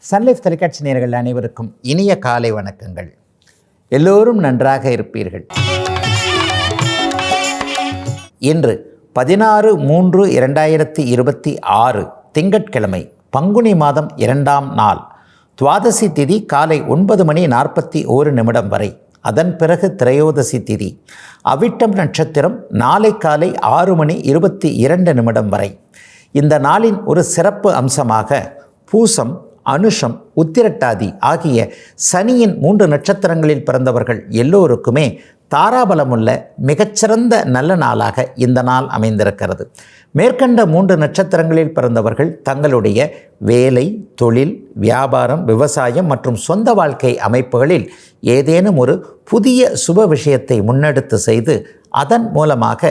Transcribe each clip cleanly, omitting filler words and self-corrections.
Sun Life தொலைக்காட்சி நேயர்கள் அனைவருக்கும் இனிய காலை வணக்கங்கள். எல்லோரும் நன்றாக இருப்பீர்கள். இன்று 16/3/2026 திங்கட்கிழமை, பங்குனி மாதம் 2ஆம் நாள், துவாதசி திதி காலை 9:41 வரை. அதன் பிறகு திரையோதசி திதி, அவிட்டம் நட்சத்திரம் நாளை காலை 6:22 வரை. இந்த நாளின் ஒரு சிறப்பு அம்சமாக பூசம், அனுஷம், உத்திரட்டாதி ஆகிய சனியின் 3 நட்சத்திரங்களில் பிறந்தவர்கள் எல்லோருக்குமே தாராபலமுள்ள மிகச்சிறந்த நல்ல நாளாக இந்த நாள் அமைந்திருக்கிறது. மேற்கண்ட 3 நட்சத்திரங்களில் பிறந்தவர்கள் தங்களுடைய வேலை, தொழில், வியாபாரம், விவசாயம் மற்றும் சொந்த வாழ்க்கை அமைப்புகளில் ஏதேனும் ஒரு புதிய சுப விஷயத்தை முன்னெடுத்து செய்து அதன் மூலமாக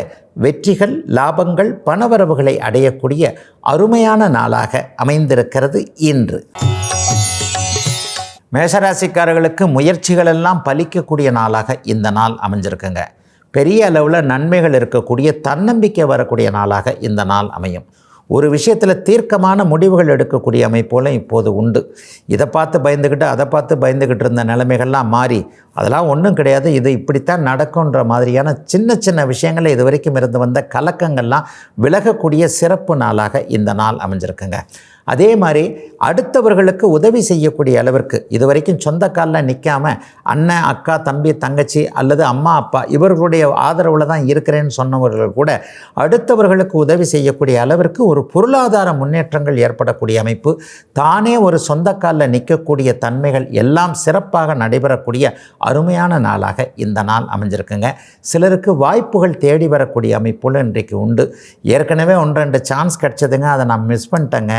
வெற்றிகள், லாபங்கள், பணவரவுகளை அடையக்கூடிய அருமையான நாளாக அமைந்திருக்கிறது இன்று. மேஷராசிக்காரர்களுக்கு முயற்சிகளெல்லாம் பலிக்கக்கூடிய நாளாக இந்த நாள் அமைஞ்சிருக்குங்க. பெரிய அளவில் நன்மைகள் இருக்கக்கூடிய, தன்னம்பிக்கை வரக்கூடிய நாளாக இந்த நாள் அமையும். ஒரு விஷயத்தில் தீர்க்கமான முடிவுகள் எடுக்கக்கூடிய அமைப்போல் இப்போது உண்டு. இதை பார்த்து பயந்துக்கிட்டு அதை பார்த்து பயந்துக்கிட்டு இருந்த நிலைமைகள்லாம் மாறி அதெல்லாம் ஒன்றும் கிடையாது, இது இப்படித்தான் நடக்கும்ன்ற மாதிரியான சின்ன சின்ன விஷயங்கள் இது வரைக்கும் இருந்து வந்த கலக்கங்கள்லாம் விலகக்கூடிய சிறப்பு நாளாக இந்த நாள் அமைஞ்சிருக்குங்க. அதே மாதிரி அடுத்தவர்களுக்கு உதவி செய்யக்கூடிய அளவிற்கு இதுவரைக்கும் சொந்த காலில் நிற்காம அண்ணன், அக்கா, தம்பி, தங்கச்சி அல்லது அம்மா, அப்பா இவர்களுடைய ஆதரவில் தான் இருக்கிறேன்னு சொன்னவர்கள் கூட அடுத்தவர்களுக்கு உதவி செய்யக்கூடிய அளவிற்கு ஒரு பொருளாதார முன்னேற்றங்கள் ஏற்படக்கூடிய அமைப்பு, தானே ஒரு சொந்த காலில் நிற்கக்கூடிய தன்மைகள் எல்லாம் சிறப்பாக நடைபெறக்கூடிய அருமையான நாளாக இந்த நாள் அமைஞ்சிருக்குங்க. சிலருக்கு வாய்ப்புகள் தேடி வரக்கூடிய அமைப்புகள் இன்றைக்கு உண்டு. ஏற்கனவே 1-2 சான்ஸ் கிடச்சதுங்க, அதை நான் மிஸ் பண்ணிட்டேங்க,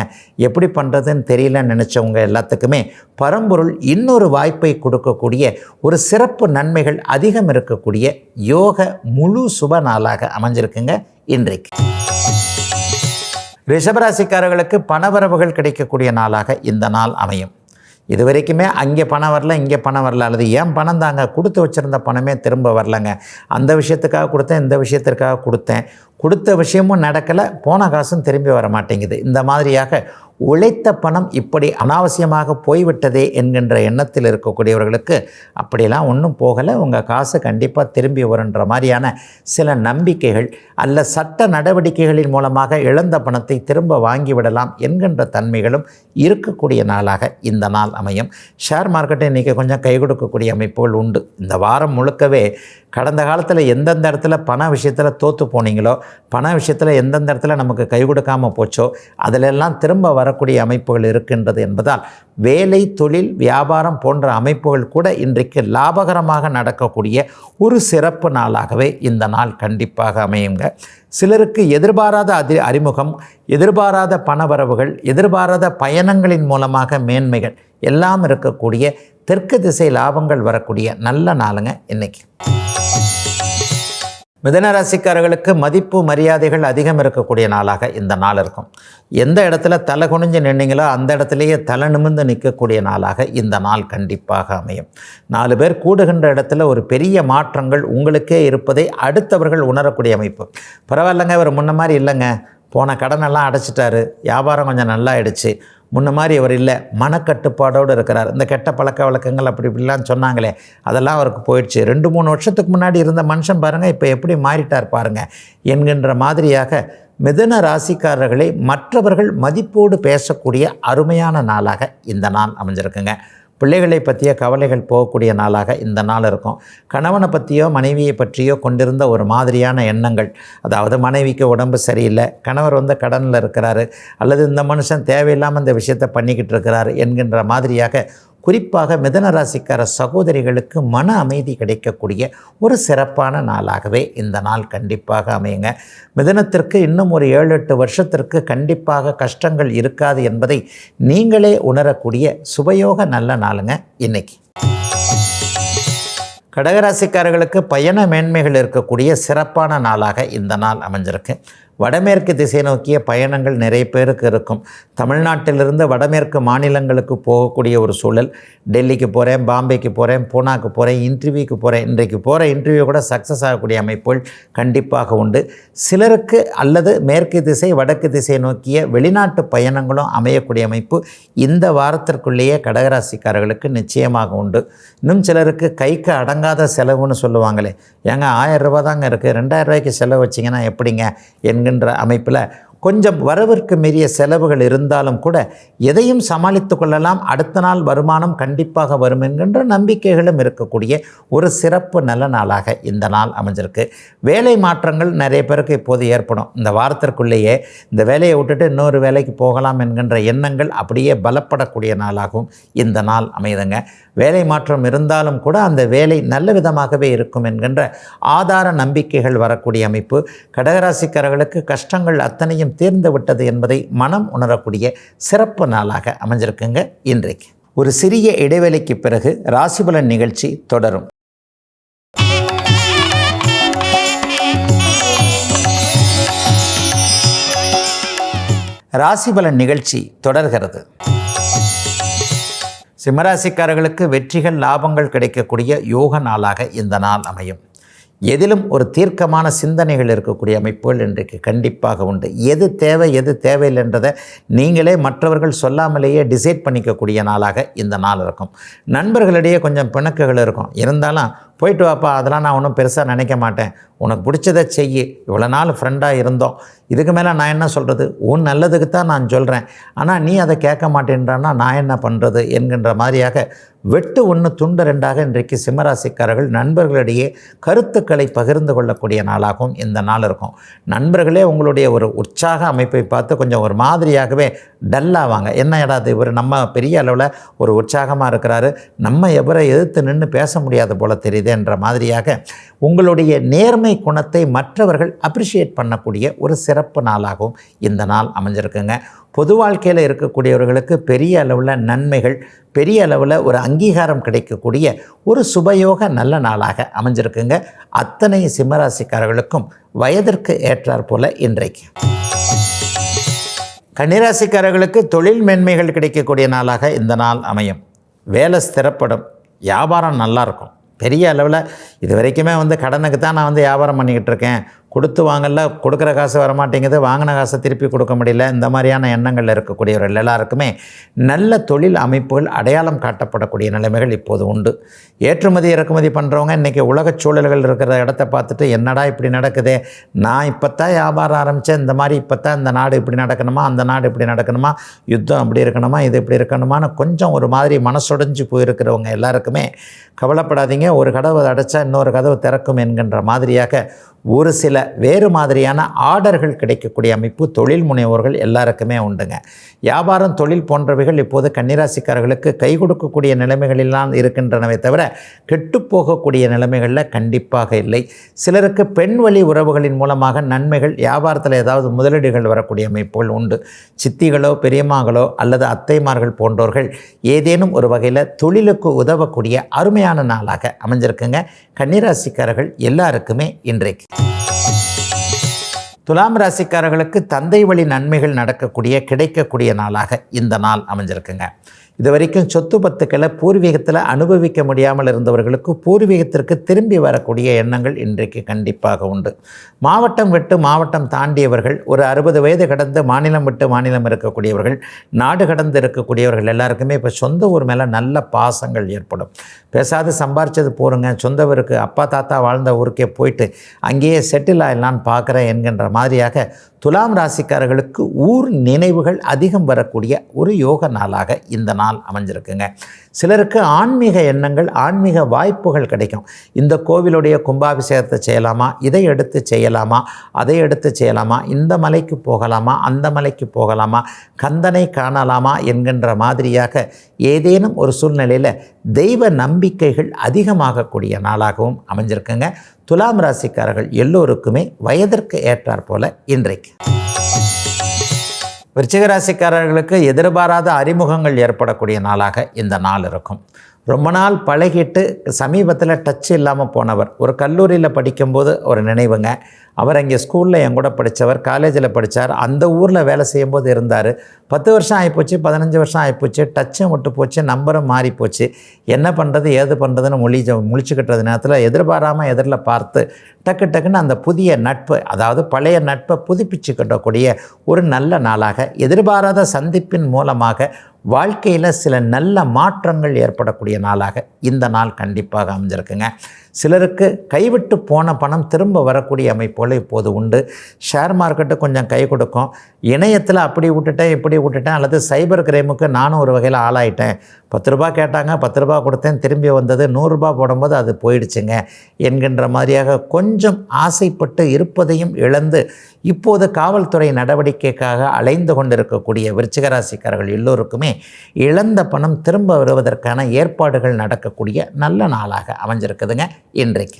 எப்படி பண்ணுறதுன்னு தெரியலன்னு நினச்சவங்க எல்லாத்துக்குமே பரம்பொருள் இன்னொரு வாய்ப்பை கொடுக்கக்கூடிய ஒரு சிறப்பு நன்மைகள் அதிகம் இருக்கக்கூடிய யோக முழு சுப நாளாக அமைஞ்சிருக்குங்க இன்றைக்கு. ரிஷபராசிக்காரர்களுக்கு பணவரவுகள் கிடைக்கக்கூடிய நாளாக இந்த நாள் அமையும். இது வரைக்குமே அங்கே பணம் வரல, இங்கே பணம் வரல, அல்லது ஏன் பணம் தாங்க, கொடுத்து வச்சுருந்த பணமே திரும்ப வரலங்க, அந்த விஷயத்துக்காக கொடுத்தேன், இந்த விஷயத்திற்காக கொடுத்தேன், கொடுத்த விஷயமும் நடக்கலை, போன காசும் திரும்பி வர மாட்டேங்குது, இந்த மாதிரியாக உழைத்த பணம் இப்படி அனாவசியமாக போய்விட்டதே என்கின்ற எண்ணத்தில் இருக்கக்கூடியவர்களுக்கு அப்படியெல்லாம் ஒன்றும் போகலை, உங்கள் காசு கண்டிப்பாக திரும்பி வருன்ற மாதிரியான சில நம்பிக்கைகள் அல்ல சட்ட நடவடிக்கைகளின் மூலமாக இழந்த பணத்தை திரும்ப வாங்கிவிடலாம் என்கின்ற தன்மைகளும் இருக்கக்கூடிய நாளாக இந்த நாள் அமையும். ஷேர் மார்க்கெட்டை இன்றைக்கி கொஞ்சம் கை கொடுக்கக்கூடிய அமைப்புகள் உண்டு. இந்த வாரம் முழுக்கவே கடந்த காலத்தில் எந்தெந்த இடத்துல பண விஷயத்தில் தோற்று போனீங்களோ, பண விஷயத்தில் எந்தெந்த இடத்துல நமக்கு கை கொடுக்காமல் போச்சோ அதிலெல்லாம் திரும்ப வரக்கூடிய அமைப்புகள் இருக்கின்றது என்பதால் வேலை, தொழில், வியாபாரம் போன்ற அமைப்புகள் கூட இன்றைக்கு லாபகரமாக நடக்கக்கூடிய ஒரு சிறப்பு நாளாகவே இந்த நாள் கண்டிப்பாக அமையுங்க. சிலருக்கு எதிர்பாராத அறிமுகம், எதிர்பாராத பணவரவுகள், எதிர்பாராத பயணங்களின் மூலமாக மேன்மைகள் எல்லாம் இருக்கக்கூடிய தெற்கு திசை லாபங்கள் வரக்கூடிய நல்ல நாளுங்க இன்னைக்கு. மிதுன ராசிக்காரர்களுக்கு மதிப்பு மரியாதைகள் அதிகம் இருக்கக்கூடிய நாளாக இந்த நாள் இருக்கும். எந்த இடத்துல தலை குனிஞ்சு நின்னீங்களோ அந்த இடத்துலையே தலை நிமிர்ந்து நிற்கக்கூடிய நாளாக இந்த நாள் கண்டிப்பாக அமையும். 4 பேர் கூடுகின்ற இடத்துல ஒரு பெரிய மாற்றங்கள் உங்களுக்கே இருப்பதை அடுத்தவர்கள் உணரக்கூடிய அமைப்பு. பரவாயில்லைங்க, இவர் முன்ன மாதிரி இல்லைங்க, போன கடனெல்லாம் அடைச்சிட்டாரு, வியாபாரம் கொஞ்சம் நல்லா ஆயிடுச்சு, முன்ன மாதிரி அவர் இல்லை, மனக்கட்டுப்பாடோடு இருக்கிறார், இந்த கெட்ட பழக்க வழக்கங்கள் அப்படி இப்படிலாம் சொன்னாங்களே அதெல்லாம் அவருக்கு போயிடுச்சு, 2-3 வருஷத்துக்கு முன்னாடி இருந்த மனுஷன் பாருங்கள் இப்போ எப்படி மாறிட்டார் பாருங்கள் என்கின்ற மாதிரியாக மிதுன ராசிக்காரர்களை மற்றவர்கள் மதிப்போடு பேசக்கூடிய அருமையான நாளாக இந்த நாள் அமைஞ்சிருக்குங்க. பிள்ளைகளை பற்றிய கவலைகள் போகக்கூடிய நாளாக இந்த நாள் இருக்கும். கணவனை பற்றியோ மனைவியை பற்றியோ கொண்டிருந்த ஒரு மாதிரியான எண்ணங்கள், அதாவது மனைவிக்கு உடம்பு சரியில்லை, கணவர் கடனில் இருக்கிறாரு, அல்லது இந்த மனுஷன் தேவையில்லாமல் இந்த விஷயத்தை பண்ணிக்கிட்டு இருக்கிறாரு என்கின்ற மாதிரியாக குறிப்பாக மிதுன ராசிக்கார சகோதரிகளுக்கு மன அமைதி கிடைக்கக்கூடிய ஒரு சிறப்பான நாளாகவே இந்த நாள் கண்டிப்பாக அமையுங்க. மிதுனத்திற்கு இன்னும் ஒரு 7-8 வருஷத்திற்கு கண்டிப்பாக கஷ்டங்கள் இருக்காது என்பதை நீங்களே உணரக்கூடிய சுபயோக நல்ல நாளுங்க இன்னைக்கு. கடகராசிக்காரர்களுக்கு பயண மேன்மைகள் இருக்கக்கூடிய சிறப்பான நாளாக இந்த நாள் அமைஞ்சிருக்கு. வடமேற்கு திசை நோக்கிய பயணங்கள் நிறைய பேருக்கு இருக்கும். தமிழ்நாட்டிலிருந்து வடமேற்கு மாநிலங்களுக்கு போகக்கூடிய ஒரு சூழல். டெல்லிக்கு போகிறேன், பாம்பேக்கு போகிறேன், பூனாக்கு போகிறேன், இன்டர்வியூக்கு போகிறேன். இன்றைக்கு போகிற இன்டர்வியூ கூட சக்ஸஸ் ஆகக்கூடிய அமைப்புகள் கண்டிப்பாக உண்டு. சிலருக்கு அல்லது மேற்கு திசை வடக்கு திசை நோக்கிய வெளிநாட்டு பயணங்களும் அமையக்கூடிய அமைப்பு இந்த வாரத்திற்குள்ளேயே கடகராசிக்காரர்களுக்கு நிச்சயமாக உண்டு. இன்னும் சிலருக்கு கைக்கு அடங்காத செலவுன்னு சொல்லுவாங்களே, ஏங்க 1000 ரூபா தாங்க இருக்குது, 2000 ரூபாய்க்கு செலவு வச்சிங்கன்னா எப்படிங்க என்கின்ற அமைப்பில் கொஞ்சம் வரவிற்கு மீறிய செலவுகள் இருந்தாலும் கூட எதையும் சமாளித்து கொள்ளலாம். அடுத்த நாள் வருமானம் கண்டிப்பாக வரும் என்கின்ற நம்பிக்கைகளும் இருக்கக்கூடிய ஒரு சிறப்பு நல்ல நாளாக இந்த நாள் அமைஞ்சிருக்கு. வேலை மாற்றங்கள் நிறைய பேருக்கு இப்போது ஏற்படும். இந்த வாரத்திற்குள்ளேயே இந்த வேலையை விட்டுட்டு இன்னொரு வேலைக்கு போகலாம் என்கின்ற எண்ணங்கள் அப்படியே பலப்படக்கூடிய நாளாகவும் இந்த நாள் அமைதுங்க. வேலை மாற்றம் இருந்தாலும் கூட அந்த வேலை நல்ல விதமாகவே இருக்கும் என்கின்ற ஆதார நம்பிக்கைகள் வரக்கூடிய அமைப்பு. கடகராசிக்காரர்களுக்கு கஷ்டங்கள் அத்தனையும் தீர்ந்து விட்டது என்பதை மனம் உணரக்கூடிய சிறப்பு நாளாக அமைஞ்சிருக்குங்க. இன்றைக்கு ஒரு சிறிய இடைவெளிக்கு பிறகு ராசிபலன் நிகழ்ச்சி தொடரும். ராசிபலன் நிகழ்ச்சி தொடர்கிறது. சிம்மராசிக்காரர்களுக்கு வெற்றிகள் லாபங்கள் கிடைக்கக்கூடிய யோக நாளாக இந்த நாள் அமையும். எதிலும் ஒரு தீர்க்கமான சிந்தனைகள் இருக்கக்கூடிய அமைப்புகள் இன்றைக்கு கண்டிப்பாக உண்டு. எது தேவை எது தேவையில்லைன்றதை நீங்களே மற்றவர்கள் சொல்லாமலேயே டிசைட் பண்ணிக்கக்கூடிய நாளாக இந்த நாள் இருக்கும். நண்பர்களிடையே கொஞ்சம் பிணக்குகள் இருக்கும். இருந்தாலும் போயிட்டு வாப்பா, அதெல்லாம் நான் ஒன்றும் பெருசாக நினைக்க மாட்டேன், உனக்கு பிடிச்சதை செய்யி, இவ்வளோ நாள் ஃப்ரெண்டாக இருந்தோம், இதுக்கு மேலே நான் என்ன சொல்கிறது, உன் நல்லதுக்கு தான் நான் சொல்கிறேன், ஆனால் நீ அதை கேட்க மாட்டேன்றான்னா நான் என்ன பண்ணுறது என்கின்ற மாதிரியாக வெட்டு ஒன்று துண்டு ரெண்டாக இன்றைக்கு சிம்மராசிக்காரர்கள் நண்பர்களிடையே கருத்துக்களை பகிர்ந்து கொள்ளக்கூடிய நாளாகவும் இந்த நாள் இருக்கும். நண்பர்களே உங்களுடைய ஒரு உற்சாக அமைப்பை பார்த்து கொஞ்சம் ஒரு மாதிரியாகவே டல்லாவாங்க. என்ன இடாது இவர் நம்ம பெரிய அளவில் ஒரு உற்சாகமாக இருக்கிறாரு, நம்ம எவரை எதிர்த்து நின்று பேச முடியாத போல தெரியுது என்ற மாதிரியாக உங்களுடைய நேர்மை குணத்தை மற்றவர்கள் அப்ரிஷியேட் பண்ணக்கூடிய ஒரு சிறப்பு நாளாகவும் இந்த நாள் அமைஞ்சிருக்குங்க. பொது வாழ்க்கையில் இருக்கக்கூடியவர்களுக்கு பெரிய அளவில் நன்மைகள், பெரிய அளவில் ஒரு அங்கீகாரம் கிடைக்கக்கூடிய ஒரு சுபயோக நல்ல நாளாக அமைஞ்சிருக்குங்க. அத்தனை சிம்மராசிக்காரர்களுக்கும் வயதிற்கு ஏற்றாற் போல இன்றைக்கு. கன்னிராசிக்காரர்களுக்கு தொழில் மேன்மைகள் கிடைக்கக்கூடிய நாளாக இந்த நாள் அமையும். வேலை ஸ்திரப்படும், வியாபாரம் நல்லாயிருக்கும். பெரிய அளவில் இது வரைக்குமே கடனுக்கு தான் நான் வியாபாரம் பண்ணிக்கிட்டு இருக்கேன், கொடுத்து வாங்கல, கொடுக்குற காசு வரமாட்டேங்குது, வாங்கின காசை திருப்பி கொடுக்க முடியல, இந்த மாதிரியான எண்ணங்கள் இருக்கக்கூடியவர்கள் எல்லாருக்குமே நல்ல தொழில் அமைப்புகள் அடையாளம் காட்டப்படக்கூடிய நிலைமைகள் இப்போது உண்டு. ஏற்றுமதி இறக்குமதி பண்ணுறவங்க இன்றைக்கி உலகச் சூழல்கள் இருக்கிற இடத்த பார்த்துட்டு என்னடா இப்படி நடக்குதே, நான் இப்போ தான் வியாபாரம் ஆரம்பித்தேன், இந்த மாதிரி இப்போ தான் இந்த நாடு இப்படி நடக்கணுமா, அந்த நாடு இப்படி நடக்கணுமா, யுத்தம் அப்படி இருக்கணுமா, இது இப்படி இருக்கணுமான்னு கொஞ்சம் ஒரு மாதிரி மனசொடைஞ்சு போயிருக்கிறவங்க எல்லாருக்குமே கவலைப்படாதீங்க, ஒரு கதவு அடைச்சா இன்னொரு கதவு திறக்கும் என்கின்ற மாதிரியாக ஒரு சில வேறு மாதிரியான ஆர்டர்கள் கிடைக்கக்கூடிய அமைப்பு தொழில் முனைவோர்கள் எல்லாருக்குமே உண்டுங்க. வியாபாரம் தொழில் போன்றவைகள் இப்போது கன்னிராசிக்காரர்களுக்கு கை கொடுக்கக்கூடிய நிலைமைகளெல்லாம் இருக்கின்றனவே தவிர கெட்டுப்போகக்கூடிய நிலைமைகளில் கண்டிப்பாக இல்லை. சிலருக்கு பெண் வழி உறவுகளின் மூலமாக நன்மைகள், வியாபாரத்தில் ஏதாவது முதலீடுகள் வரக்கூடிய அமைப்புகள் உண்டு. சித்திகளோ பெரியம்மாங்களோ அல்லது அத்தைமார்கள் போன்றவர்கள் ஏதேனும் ஒரு வகையில் தொழிலுக்கு உதவக்கூடிய அருமையான நாளாக அமைஞ்சிருக்குங்க. கன்னிராசிக்காரர்கள் எல்லாருக்குமே இன்றைக்கு. துலாம் ராசிக்காரர்களுக்கு தந்தை வழி நன்மைகள் நடக்கக்கூடிய கிடைக்கக்கூடிய நாளாக இந்த நாள் அமைஞ்சிருக்குங்க. இது வரைக்கும் சொத்து பத்துக்களை பூர்வீகத்தில் அனுபவிக்க முடியாமல் இருந்தவர்களுக்கு பூர்வீகத்திற்கு திரும்பி வரக்கூடிய எண்ணங்கள் இன்றைக்கு கண்டிப்பாக உண்டு. மாவட்டம் விட்டு மாவட்டம் தாண்டியவர்கள், ஒரு 60 வயது கடந்து மாநிலம் விட்டு மாநிலம் இருக்கக்கூடியவர்கள், நாடு கடந்து இருக்கக்கூடியவர்கள் எல்லாருக்குமே இப்போ சொந்த ஊர் மேலே நல்ல பாசங்கள் ஏற்படும். பேசாது சம்பாரிச்சது போருங்க, சொந்த ஊருக்கு அப்பா தாத்தா வாழ்ந்த ஊருக்கே போயிட்டு அங்கேயே செட்டில் ஆகலான்னு பார்க்குறேன் என்கின்ற மாதிரியாக துலாம் ராசிக்காரர்களுக்கு ஊர் நினைவுகள் அதிகம் வரக்கூடிய ஒரு யோக நாளாக இந்த நாள் அமைஞ்சிருக்குங்க. சிலருக்கு ஆன்மீக எண்ணங்கள், ஆன்மீக வாய்ப்புகள் கிடைக்கும். இந்த கோவிலுடைய கும்பாபிஷேகத்தை செய்யலாமா, இதை எடுத்து செய்யலாமா, அதை எடுத்து செய்யலாமா, இந்த மலைக்கு போகலாமா, அந்த மலைக்கு போகலாமா, கந்தனை காணலாமா என்கின்ற மாதிரியாக ஏதேனும் ஒரு சூழ்நிலையில் தெய்வ நம்பிக்கைகள் அதிகமாகக்கூடிய நாளாகவும் அமைஞ்சிருக்குங்க. துலாம் ராசிக்காரர்கள் எல்லோருக்குமே வயதிற்கு ஏற்றாற் போல இன்றைக்கு. விருச்சிக ராசிக்காரர்களுக்கு எதிர்பாராத அறிமுகங்கள் ஏற்படக்கூடிய நாளாக இந்த நாள் இருக்கும். ரொம்ப நாள் பழகிட்டு சமீபத்தில் டச் இல்லாமல் போனவர், ஒரு கல்லூரியில் படிக்கும்போது ஒரு நினைவுங்க, அவர் அங்கே ஸ்கூலில் என் கூட படித்தவர், காலேஜில் படித்தார், அந்த ஊரில் வேலை செய்யும்போது இருந்தார். 10 வருஷம் ஆகிப்போச்சு, 15 வருஷம் ஆகிப்போச்சு, டச்சும் விட்டு போச்சு, நம்பரும் மாறி போச்சு. என்ன பண்ணுறது ஏது பண்ணுறதுன்னு முழிச்சுக்கிட்டது நேரத்தில் எதிர்பாராமல் எதிரில் பார்த்து டக்குன்னு அந்த புதிய நட்பு, அதாவது பழைய நட்பை புதுப்பிச்சுக்கிட்டக்கூடிய ஒரு நல்ல நாளாக, எதிர்பாராத சந்திப்பின் மூலமாக வாழ்க்கையில் சில நல்ல மாற்றங்கள் ஏற்படக்கூடிய நாளாக இந்த நாள் கண்டிப்பாக அமைஞ்சிருக்குங்க. சிலருக்கு கைவிட்டு போன பணம் திரும்ப வரக்கூடிய அமைப்போல் இப்போது உண்டு. ஷேர் மார்க்கெட்டு கொஞ்சம் கை கொடுக்கும். இணையத்தில் அப்படி விட்டுட்டேன் இப்படி விட்டுட்டேன், அல்லது சைபர் கிரைமுக்கு நானும் ஒரு வகையில் ஆளாயிட்டேன். 10 ரூபா கேட்டாங்க, 10 ரூபா கொடுத்தேன், திரும்பி வந்தது 100 ரூபா போடும்போது அது போயிடுச்சுங்க என்கின்ற மாதிரியாக கொஞ்சம் ஆசைப்பட்டு இருப்பதையும் இழந்து இப்போது காவல்துறை நடவடிக்கைக்காக அலைந்து கொண்டிருக்கக்கூடிய விருச்சிக ராசிக்காரர்கள் எல்லோருக்குமே இழந்த பணம் திரும்ப வருவதற்கான ஏற்பாடுகள் நடக்கக்கூடிய நல்ல நாளாக அமைஞ்சிருக்குதுங்க இன்றைக்கு.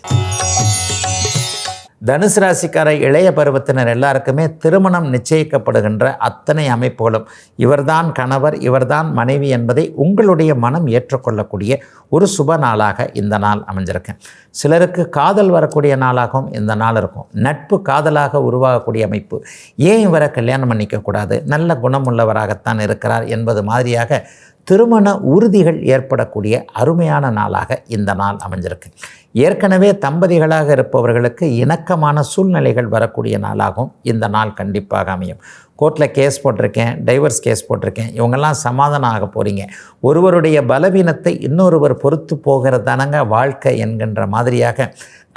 தனுசு ராசிக்கார இளைய பருவத்தினர் எல்லாருக்குமே திருமணம் நிச்சயிக்கப்படுகின்ற அத்தனை அமைப்புகளும் இவர்தான் கணவர், இவர்தான் மனைவி என்பதை உங்களுடைய மனம் ஏற்றுக்கொள்ளக்கூடிய ஒரு சுப நாளாக இந்த நாள் அமைஞ்சிருக்கு. சிலருக்கு காதல் வரக்கூடிய நாளாகவும் இந்த நாள் இருக்கும். நட்பு காதலாக உருவாகக்கூடிய அமைப்பு. ஏன் இவரை கல்யாணம் பண்ணிக்கக்கூடாது, நல்ல குணமுள்ளவராகத்தான் இருக்கிறார் என்பது மாதிரியாக திருமண உறுதிகள் ஏற்படக்கூடிய அருமையான நாளாக இந்த நாள் அமைஞ்சிருக்கு. ஏற்கனவே தம்பதிகளாக இருப்பவர்களுக்கு இணக்கமான சூழ்நிலைகள் வரக்கூடிய நாளாகவும் இந்த நாள் கண்டிப்பாக அமையும். கோர்ட்டில் கேஸ் போட்டிருக்கேன், டைவர்ஸ் கேஸ் போட்டிருக்கேன், இவங்கெல்லாம் சமாதானம் ஆக போகிறீங்க. ஒருவருடைய பலவீனத்தை இன்னொருவர் பொறுத்து போகிறதானங்க வாழ்க்கை என்கின்ற மாதிரியாக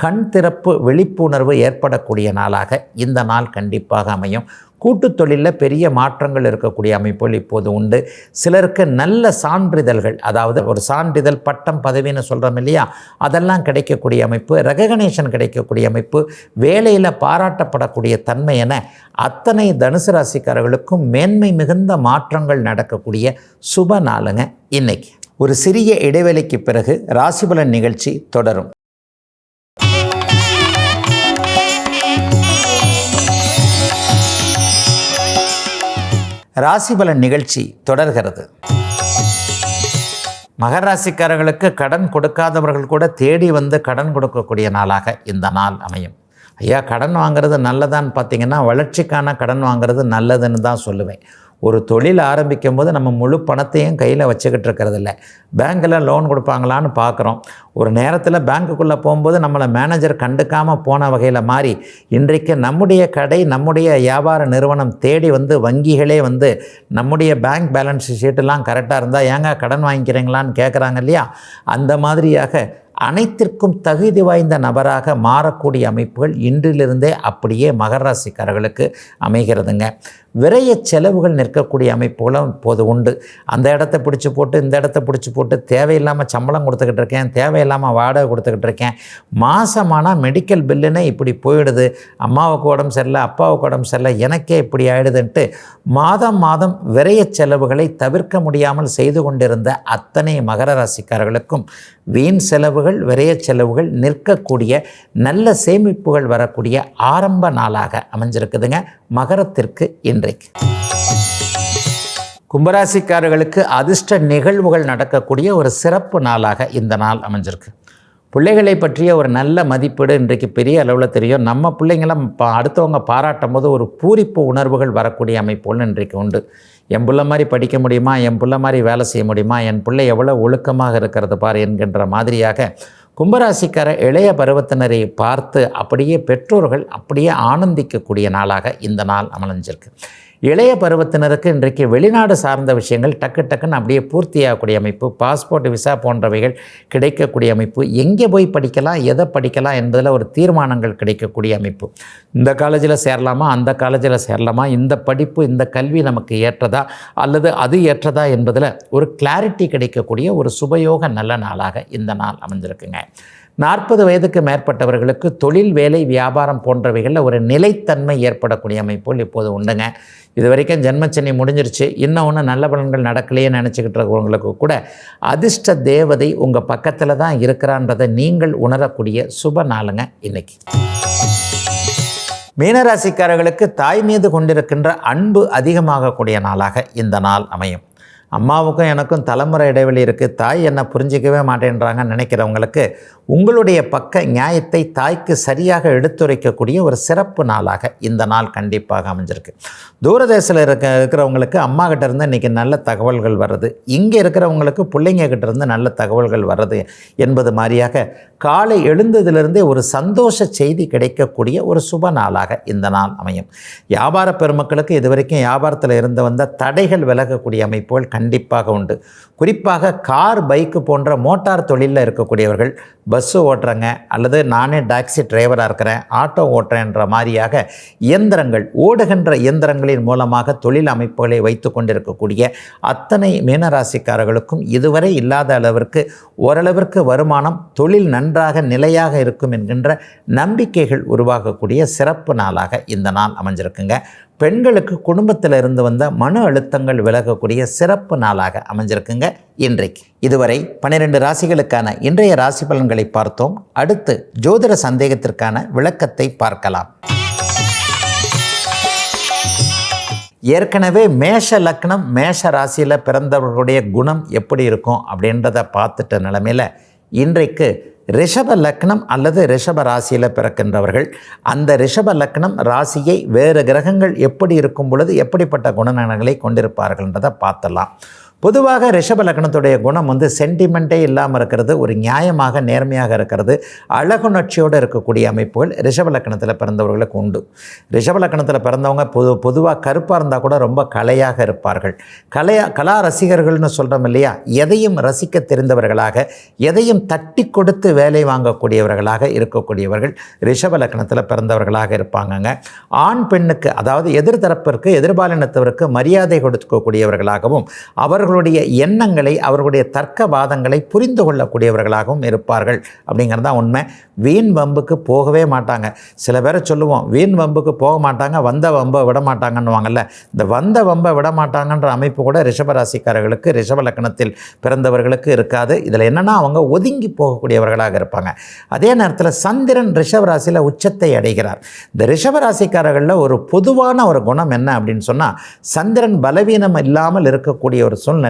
கண் திறப்பு விழிப்புணர்வு ஏற்படக்கூடிய நாளாக இந்த நாள் கண்டிப்பாக அமையும். கூட்டுத் தொழிலில் பெரிய மாற்றங்கள் இருக்கக்கூடிய அமைப்புகள் இப்போது உண்டு. சிலருக்கு நல்ல சான்றிதழ்கள், அதாவது ஒரு சான்றிதழ், பட்டம், பதவின்னு சொல்கிறோம் இல்லையா, அதெல்லாம் கிடைக்கக்கூடிய அமைப்பு, ரெகக்னேஷன் கிடைக்கக்கூடிய அமைப்பு, வேலையில் பாராட்டப்படக்கூடிய தன்மை என அத்தனை தனுசு ராசிக்காரர்களுக்கும் மேன்மை மிகுந்த மாற்றங்கள் நடக்கக்கூடிய சுப நாளுங்க இன்னைக்கு. ஒரு சிறிய இடைவெளிக்கு பிறகு ராசிபலன் நிகழ்ச்சி தொடரும். ராசிபலன் நிகழ்ச்சி தொடர்கிறது. மகர ராசிக்காரர்களுக்கு கடன் கொடுக்காதவர்கள் கூட தேடி வந்து கடன் கொடுக்கக்கூடிய நாளாக இந்த நாள் அமையும். ஐயா, கடன் வாங்கிறது நல்லதான்னு பார்த்தீங்கன்னா வளர்ச்சிக்கான கடன் வாங்கிறது நல்லதுன்னு தான் சொல்லுவேன். ஒரு தொழில் ஆரம்பிக்கும் போது நம்ம முழு பணத்தையும் கையில் வச்சுக்கிட்டு இருக்கிறது இல்லை. பேங்க்கில் லோன் கொடுப்பாங்களான்னு பார்க்குறோம். ஒரு நேரத்தில் பேங்க்குள்ளே போகும்போது நம்மளை மேனேஜர் கண்டுக்காமல் போன வகையில் மாறி இன்றைக்கு நம்முடைய கடை, நம்முடைய வியாபார நிறுவனம் தேடி வந்து வங்கிகளே வந்து நம்முடைய பேங்க் பேலன்ஸ் ஷீட்டெல்லாம் கரெக்டாக இருந்தால் ஏங்க கடன் வாங்கிக்கிறீங்களான்னு கேட்குறாங்க இல்லையா. அந்த மாதிரியாக அனைத்திற்கும் தகுதி வாய்ந்த நபராக மாறக்கூடிய அமைப்புகள் இன்றிலிருந்தே அப்படியே மகர ராசிக்காரர்களுக்கு அமைகிறதுங்க. விரைய செலவுகள் நிற்கக்கூடிய அமைப்புகளும் இப்போது உண்டு. அந்த இடத்த பிடிச்சி போட்டு இந்த இடத்த பிடிச்சி போட்டு தேவையில்லாமல் சம்பளம் கொடுத்துக்கிட்டு இருக்கேன், தேவையில்லாமல் வாடகை கொடுத்துக்கிட்டு இருக்கேன், மாதமானால் மெடிக்கல் பில்லுன்னு இப்படி போயிடுது, அம்மாவுக்கு உடம்பு சரியில்லை, அப்பாவுக்கு உடம்பு சரியில்லை, எனக்கே இப்படி ஆயிடுதுன்ட்டு மாதம் விரைய செலவுகளை தவிர்க்க முடியாமல் செய்து கொண்டிருந்த அத்தனை மகர ராசிக்காரர்களுக்கும் வீண் செலவுகள், விரைய செலவுகள் நிற்கக்கூடிய நல்ல சேமிப்புகள் வரக்கூடிய ஆரம்ப நாளாக அமைஞ்சிருக்குதுங்க மகரத்திற்கு இன்றைக்கு. கும்பராசிக்காரர்களுக்கு அதிர்ஷ்ட நிகழ்வுகள் நடக்கக்கூடிய ஒரு சிறப்பு நாளாக இந்த நாள் அமைஞ்சிருக்கு. பிள்ளைகளை பற்றிய ஒரு நல்ல மதிப்பீடு இன்றைக்கு பெரிய அளவில் தெரியும். நம்ம பிள்ளைங்களாம் அடுத்தவங்க பாராட்டும் போது ஒரு பூரிப்பு உணர்வுகள் வரக்கூடிய அமைப்புகள் இன்றைக்கு உண்டு. என் பிள்ளை மாதிரி படிக்க முடியுமா, என் பிள்ளை மாதிரி வேலை செய்ய முடியுமா, என் பிள்ளை எவ்வளோ ஒழுக்கமாக இருக்கிறது பார் என்கின்ற மாதிரியாக கும்பராசிக்கார இளைய பருவத்தினரை பார்த்து அப்படியே பெற்றோர்கள் அப்படியே ஆனந்திக்கக்கூடிய நாளாக இந்த நாள் அமைஞ்சிருக்கு. இளைய பருவத்தினருக்கு இன்றைக்கு வெளிநாடு சார்ந்த விஷயங்கள் டக்குன்னு அப்படியே பூர்த்தியாகக்கூடிய அமைப்பு, பாஸ்போர்ட், விசா போன்றவைகள் கிடைக்கக்கூடிய அமைப்பு, எங்கே போய் படிக்கலாம், எதை படிக்கலாம் என்பதில் ஒரு தீர்மானங்கள் கிடைக்கக்கூடிய அமைப்பு. இந்த காலேஜில் சேரலாமா, அந்த காலேஜில் சேரலாமா, இந்த படிப்பு, இந்த கல்வி நமக்கு ஏற்றதா அல்லது அது ஏற்றதா என்பதில் ஒரு கிளாரிட்டி கிடைக்கக்கூடிய ஒரு சுபயோக நல்ல நாளாக இந்த நாள் அமைஞ்சிருக்குங்க. 40 வயதுக்கு மேற்பட்டவர்களுக்கு தொழில், வேலை, வியாபாரம் போன்றவைகளில் ஒரு நிலைத்தன்மை ஏற்படக்கூடிய அமைப்புகள் இப்போது உண்டுங்க. இது வரைக்கும் ஜென்மச்சனி முடிஞ்சிருச்சு, இன்னொன்று நல்ல பலன்கள் நடக்கலையே நினச்சிக்கிட்டு இருக்கிறவங்களுக்கு கூட அதிர்ஷ்ட தேவதை உங்கள் பக்கத்தில் தான் இருக்கிறான்றதை நீங்கள் உணரக்கூடிய சுப நாளுங்க இன்னைக்கு. மீனராசிக்காரர்களுக்கு தாய் மீது கொண்டிருக்கின்ற அன்பு அதிகமாகக்கூடிய நாளாக இந்த நாள் அமையும். அம்மாவுக்கும் எனக்கும் தலைமுறை இடைவெளி இருக்குது, தாய் என்னை புரிஞ்சிக்கவே மாட்டேன்றாங்கன்னு நினைக்கிறவங்களுக்கு உங்களுடைய பக்க நியாயத்தை தாய்க்கு சரியாக எடுத்துரைக்கக்கூடிய ஒரு சிறப்பு நாளாக இந்த நாள் கண்டிப்பாக அமைஞ்சிருக்கு. தூரதேசத்தில் இருக்கிறவங்களுக்கு அம்மா கிட்ட இருந்து இன்றைக்கி நல்ல தகவல்கள் வர்றது, இங்கே இருக்கிறவங்களுக்கு பிள்ளைங்க கிட்ட இருந்து நல்ல தகவல்கள் வர்றது என்பது மாதிரியாக காலை எழுந்ததிலிருந்தே ஒரு சந்தோஷ செய்தி கிடைக்கக்கூடிய ஒரு சுப நாளாக இந்த நாள் அமையும். வியாபார பெருமக்களுக்கு இதுவரைக்கும் வியாபாரத்தில் இருந்து வந்த தடைகள் விலகக்கூடிய அமைப்புகள் கண்டிப்பாக உண்டு. குறிப்பாக கார், பைக்கு போன்ற மோட்டார் தொழிலில் இருக்கக்கூடியவர்கள், பஸ்ஸு ஓட்டுறங்க அல்லது நானே டாக்ஸி டிரைவராக இருக்கிறேன், ஆட்டோ ஓட்டுறேன்ற மாதிரியாக இயந்திரங்கள், ஓடுகின்ற இயந்திரங்களின் மூலமாக தொழில் அமைப்புகளை வைத்து கொண்டிருக்கக்கூடிய அத்தனை மீனராசிக்காரர்களுக்கும் இதுவரை இல்லாத அளவிற்கு ஓரளவிற்கு வருமானம், தொழில் நன்றாக நிலையாக இருக்கும் என்கின்ற நம்பிக்கைகள் உருவாகக்கூடிய சிறப்பு நாளாக இந்த நாள் அமைஞ்சிருக்குங்க. பெண்களுக்கு குடும்பத்தில் இருந்து வந்த மன அழுத்தங்கள் விலகக்கூடிய சிறப்பு நாளாக அமைஞ்சிருக்குங்க இன்றைக்கு. இதுவரை 12 ராசிகளுக்கான இன்றைய ராசி பலன்களை பார்த்தோம். அடுத்து ஜோதிட சந்தேகத்திற்கான விளக்கத்தை பார்க்கலாம். ஏற்கனவே மேஷ லக்னம், மேஷ ராசியில் பிறந்தவர்களுடைய குணம் எப்படி இருக்கும் அப்படின்றத பார்த்துட்ட நிலைமையில் இன்றைக்கு ரிஷப லக்னம் அல்லது ரிஷப ராசியில் பிறக்கின்றவர்கள், அந்த ரிஷப லக்னம் ராசியை வேறு கிரகங்கள் எப்படி இருக்கும் பொழுது எப்படிப்பட்ட குணநலன்களை கொண்டிருப்பார்கள்ன்றதை பார்த்தலாம். பொதுவாக ரிஷப லக்னத்துடைய குணம் சென்டிமெண்ட்டே இல்லாமல் இருக்கிறது, ஒரு நியாயமாக நேர்மையாக இருக்கிறது, அழகுணர்ச்சியோடு இருக்கக்கூடிய அமைப்புகள் ரிஷப லக்னத்தில் பிறந்தவர்களுக்கு உண்டு. ரிஷப லக்னத்தில் பிறந்தவங்க பொதுவாக கருப்பாக இருந்தால் கூட ரொம்ப கலையாக இருப்பார்கள். கலா ரசிகர்கள்னு சொல்கிறோம் இல்லையா, எதையும் ரசிக்க தெரிந்தவர்களாக, எதையும் தட்டி கொடுத்து வேலை வாங்கக்கூடியவர்களாக இருக்கக்கூடியவர்கள் ரிஷப லக்னத்தில் பிறந்தவர்களாக இருப்பாங்கங்க. ஆண் பெண்ணுக்கு, அதாவது எதிர்தரப்பிற்கு, எதிர்பாலினத்தவருக்கு மரியாதை கொடுக்கக்கூடியவர்களாகவும் அவர்களுடைய எண்ணங்களை, அவர்களுடைய தர்க்கவாதங்களை புரிந்து கொள்ளக்கூடியவர்களாகவும் இருப்பார்கள் அப்படிங்கிறது தான் உண்மை. வீண் வம்புக்கு போகவே மாட்டாங்க. சில பேரை சொல்லுவோம் வீண் வம்புக்கு போக மாட்டாங்க, வந்த வம்பை விட மாட்டாங்கன்னுவாங்கல்ல. இந்த வந்த வம்பை விட மாட்டாங்கன்ற அமைப்பு கூட ரிஷபராசிக்காரர்களுக்கு, ரிஷப லக்னத்தில் பிறந்தவர்களுக்கு இருக்காது. இதில் என்னென்னா அவங்க ஒதுங்கி போகக்கூடியவர்களாக இருப்பாங்க. அதே நேரத்தில் சந்திரன் ரிஷபராசியில் உச்சத்தை அடைகிறார். இந்த ரிஷபராசிக்காரர்களில் ஒரு பொதுவான ஒரு குணம் என்ன அப்படின்னு சொன்னால், சந்திரன் பலவீனம் இல்லாமல் இருக்கக்கூடிய ஒரு சூழ்நிலையில்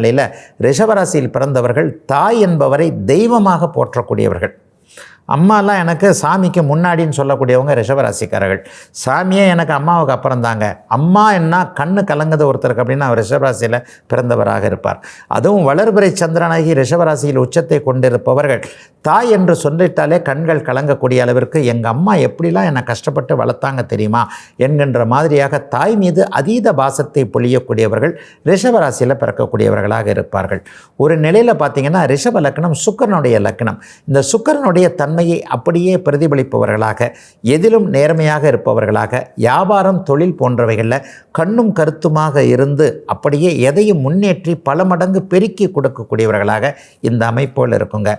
ரிஷபராசியில் பிறந்தவர்கள் தாய் என்பவரை தெய்வமாக போற்றக்கூடியவர்கள். அம்மாலாம் எனக்கு சாமிக்கு முன்னாடின்னு சொல்லக்கூடியவங்க ரிஷபராசிக்காரர்கள். சாமியே எனக்கு அம்மாவுக்கு அப்புறம் தாங்க. அம்மா என்ன கண்ணு கலங்குது ஒருத்தருக்கு அப்படின்னா அவர் ரிஷபராசியில் பிறந்தவராக இருப்பார். அதுவும் வளர்பிறை சந்திரனாகி ரிஷபராசியில் உச்சத்தை கொண்டிருப்பவர்கள் தாய் என்று சொல்லிட்டாலே கண்கள் கலங்கக்கூடிய அளவிற்கு எங்கள் அம்மா எப்படிலாம் என்னை கஷ்டப்பட்டு வளர்த்தாங்க தெரியுமா என்கின்ற மாதிரியாக தாய் மீது அதீத பாசத்தை பொழியக்கூடியவர்கள் ரிஷபராசியில் பிறக்கக்கூடியவர்களாக இருப்பார்கள். ஒரு நிலையில் பார்த்திங்கன்னா ரிஷப லக்னம் சுக்கிரனுடைய லக்னம். இந்த சுக்கிரனுடைய தன்மையை அப்படியே பிரதிபலிப்பவர்களாக, எதிலும் நேர்மையாக இருப்பவர்களாக, வியாபாரம், தொழில் போன்றவைகளில் கண்ணும் கருத்துமாக இருந்து அப்படியே எதையும் முன்னேற்றி பல மடங்கு பெருக்கி கொடுக்கக்கூடியவர்களாக இந்த அமைப்புகள் இருக்குங்க.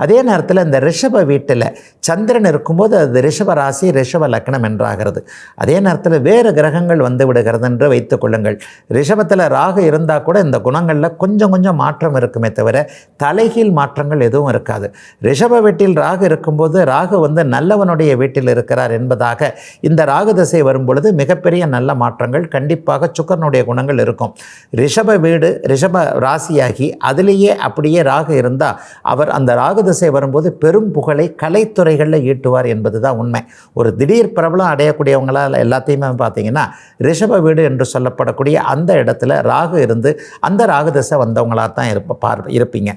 அதே நேரத்தில் இந்த ரிஷப வீட்டில் சந்திரன் இருக்கும்போது அது ரிஷப ராசி, ரிஷப லக்னம் என்றாகிறது. அதே நேரத்தில் வேறு கிரகங்கள் வந்து விடுகிறது என்று வைத்துக் கொள்ளுங்கள். ரிஷபத்தில் ராகு இருந்தால் கூட இந்த குணங்களில் கொஞ்சம் கொஞ்சம் மாற்றம் இருக்குமே தவிர தலைகீழ் மாற்றங்கள் எதுவும் இருக்காது. ரிஷப வீட்டில் ராகு இருக்கும்போது ராகு நல்லவனுடைய வீட்டில் இருக்கிறார் என்பதாக இந்த ராகு திசை வரும்பொழுது மிகப்பெரிய நல்ல மாற்றங்கள் கண்டிப்பாக சுக்கிரனுடைய குணங்கள் இருக்கும். ரிஷப வீடு, ரிஷப ராசியாகி அதிலேயே அப்படியே ராகு இருந்தால் அவர் அந்த ராகு திசை வரும்போது பெரும் புகழை கலைத்துறைகளில் ஈட்டுவார் என்பது தான் உண்மை. ஒரு திடீர் பிரபலம் அடையக்கூடியவங்களால் எல்லாத்தையுமே பார்த்தீங்கன்னா ரிஷப வீடு என்று சொல்லப்படக்கூடிய அந்த இடத்துல ராகு இருந்து அந்த ராகு திசை வந்தவங்களாக தான் இருப்பீங்க.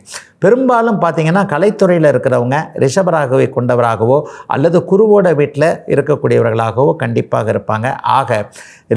பெரும்பாலும் பார்த்தீங்கன்னா கலைத்துறையில் இருக்கிறவங்க ரிஷபராகவை கொண்டவராகவோ அல்லது குருவோட வீட்டில் இருக்கக்கூடியவர்களாகவோ கண்டிப்பாக இருப்பாங்க. ஆக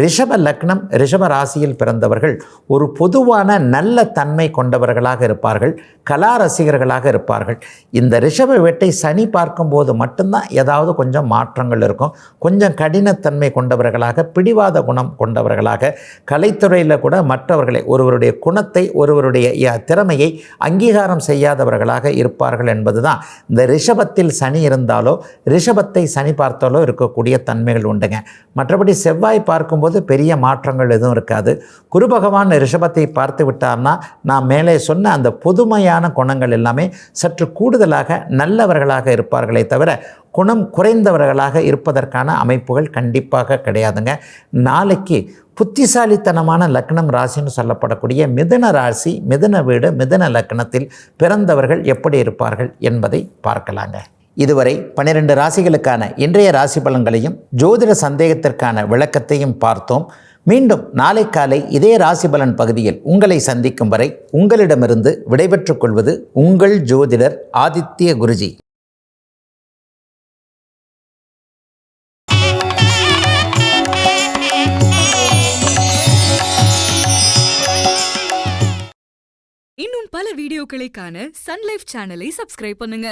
ரிஷப லக்னம், ரிஷப ராசியில் பிறந்தவர்கள் ஒரு பொதுவான நல்ல தன்மை கொண்டவர்களாக இருப்பார்கள், கலா ரசிகர்களாக இருப்பார்கள். இந்த ரிஷப வீட்டை சனி பார்க்கும்போது மட்டும்தான் ஏதாவது கொஞ்சம் மாற்றங்கள் இருக்கும். கொஞ்சம் கடினத்தன்மை கொண்டவர்களாக, பிடிவாத குணம் கொண்டவர்களாக, கலைத்துறையில் கூட மற்றவர்களை, ஒருவருடைய குணத்தை, ஒருவருடைய திறமையை அங்கீகாரம் செய்யாதவர்களாக இருப்பார்கள் என்பது தான் இந்த ரிஷபத்தில் சனி இருந்தாலோ ரிஷபத்தை சனி பார்த்தாலோ இருக்கக்கூடிய தன்மைகள் உண்டுங்க. மற்றபடி செவ்வாய் பார்க்கும்போது பெரிய மாற்றங்கள் எதுவும் இருக்காது. குரு பகவான் ரிஷபத்தை பார்த்து விட்டார்னா நான் மேலே சொன்ன அந்த பொதுமையான குணங்கள் எல்லாமே சற்று கூடுதலாக நல்லவர்களாக இருப்பார்களே தவிர குணம் குறைந்தவர்களாக இருப்பதற்கான அமைப்புகள் கண்டிப்பாக கிடையாதுங்க. நாளைக்கு புத்திசாலித்தனமான லக்னம் ராசின்னு சொல்லப்படக்கூடிய மிதுன ராசி, மிதுன வீடு, மிதுன லக்னத்தில் பிறந்தவர்கள் எப்படி இருப்பார்கள் என்பதை பார்க்கலாங்க. இதுவரை 12 ராசிகளுக்கான இன்றைய ராசி பலன்களையும் ஜோதிட சந்தேகத்திற்கான விளக்கத்தையும் பார்த்தோம். மீண்டும் நாளை காலை இதே ராசி பலன் பகுதியில் உங்களை சந்திக்கும் வரை உங்களிடமிருந்து விடைபெற்றுக் கொள்வது உங்கள் ஜோதிடர் ஆதித்ய குருஜி. இன்னும் பல வீடியோக்களை காண சன் லைஃப் சேனலை சப்ஸ்கிரைப் பண்ணுங்க.